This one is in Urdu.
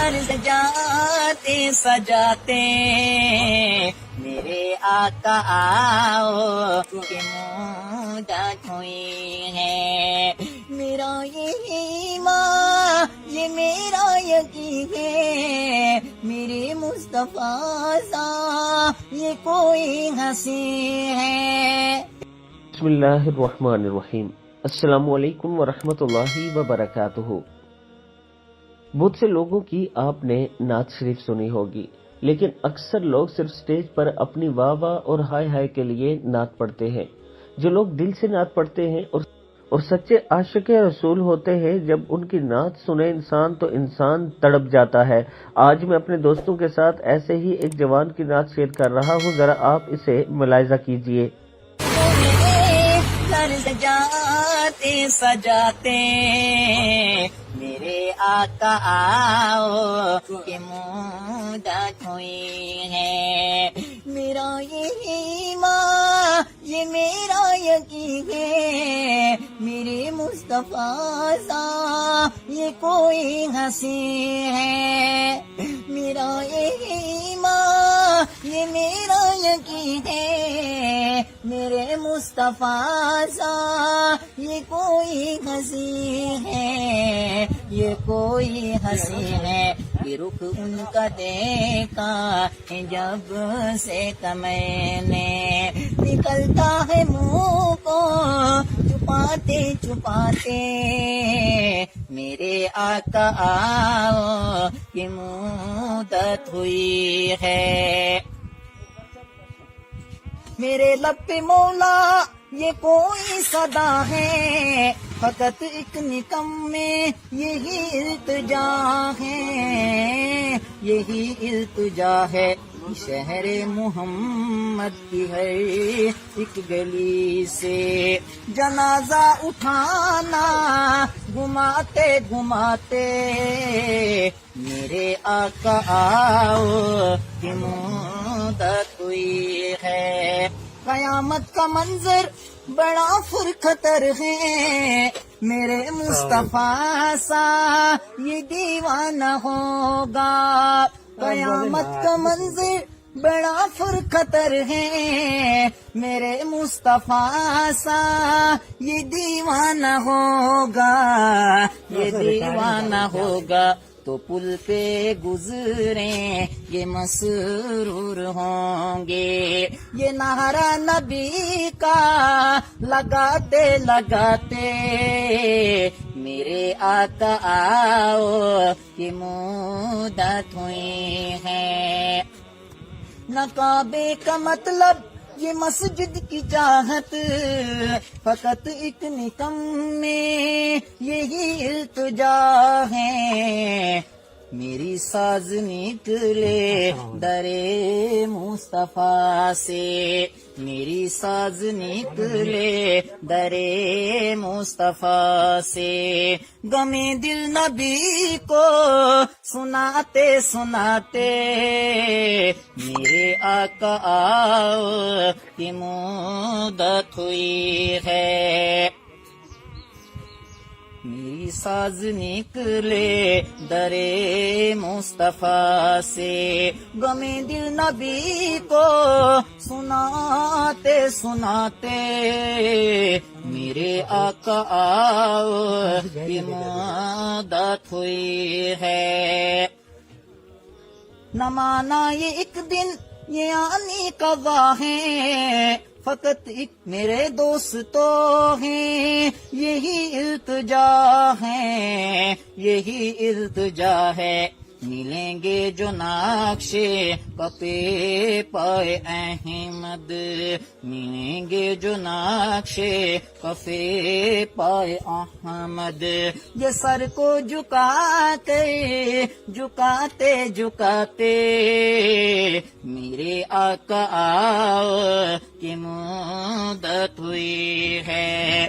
گھر سجاتے سجاتے میرے آقا آؤ کہ مدت ہوئی ہے. میرا یہ ایمان یہ میرا یقین ہے، میرے مصطفیٰ سا یہ کوئی ہنسی ہے. بسم اللہ الرحمن الرحیم. السلام علیکم ورحمۃ اللہ وبرکاتہ. بہت سے لوگوں کی آپ نے نعت شریف سنی ہوگی، لیکن اکثر لوگ صرف سٹیج پر اپنی واہ واہ اور ہائے ہائے کے لیے نعت پڑھتے ہیں. جو لوگ دل سے نعت پڑھتے ہیں اور سچے عاشق رسول ہوتے ہیں، جب ان کی نعت سنے انسان تو انسان تڑپ جاتا ہے. آج میں اپنے دوستوں کے ساتھ ایسے ہی ایک جوان کی نعت شیئر کر رہا ہوں، ذرا آپ اسے ملاحظہ کیجئے. گھر سجاتے سجاتے میرے آقا آؤ کہ مدت ہوئی ہے. میرا یہ ایمان یہ میرا یقین ہے، میرے مصطفیٰ سا یہ کوئی ہنسی ہے. میرا یہ ایمان یہ میرا یقین ہے، میرے مصطفیٰ سا یہ کوئی ہنسی ہے، یہ کوئی ہنسی ہے. یہ رخ ان کا دیکھا ہے جب سے میں نے، نکلتا ہے منہ کو چھپاتے چھپاتے میرے آقا آؤ کہ مدت ہوئی ہے. میرے لب پہ مولا یہ کوئی صدا ہے، فقط ایک نکم میں یہی التجا ہے، یہی التجا ہے. شہر محمد کی ہے ایک گلی سے جنازہ اٹھانا گھماتے گھماتے میرے آقا آؤ کہ مدت ہوئی ہے. قیامت کا منظر بڑا فرخطر ہے، میرے مصطفیٰ سا یہ دیوانہ ہوگا. قیامت کا منظر بڑا فرخطر ہے، میرے مصطفیٰ سا یہ دیوانہ ہوگا، یہ دیوانہ ہوگا. تو پل پہ گزریں یہ مسرور ہوں گے، یہ نعرہ نبی کا لگاتے لگاتے میرے آقا آؤ کہ مدت ہوئی ہے. نہ کعبے کا مطلب یہ مسجد کی چاہت، فقط ایک نکم میں یہی التجا ہے. میری ساز نکلے درے مصطفیٰ سے، میری ساز نکلے درے مصطفیٰ سے. غمِ دل نبی کو سناتے سناتے میرے آقا آؤ کہ مدت ہوئی ہے. میری ساز نکلے درے مصطفیٰ سے، غم دل نبی کو سناتے سناتے میرے آقا آؤ کہ مدت ہوئی ہے. نہ مانا یہ ایک دن یہ آنے کا واہ ہے، فقط ایک میرے دوستو ہیں یہی التجا ہے، یہی التجا ہے. ملیں گے جو نقشے پپے پائے احمد، ملیں گے جو نقشے پپے پائے احمد. یہ سر کو جھکاتے جھکاتے جھکاتے میرے آقا آؤ کہ مدت ہوئی ہے.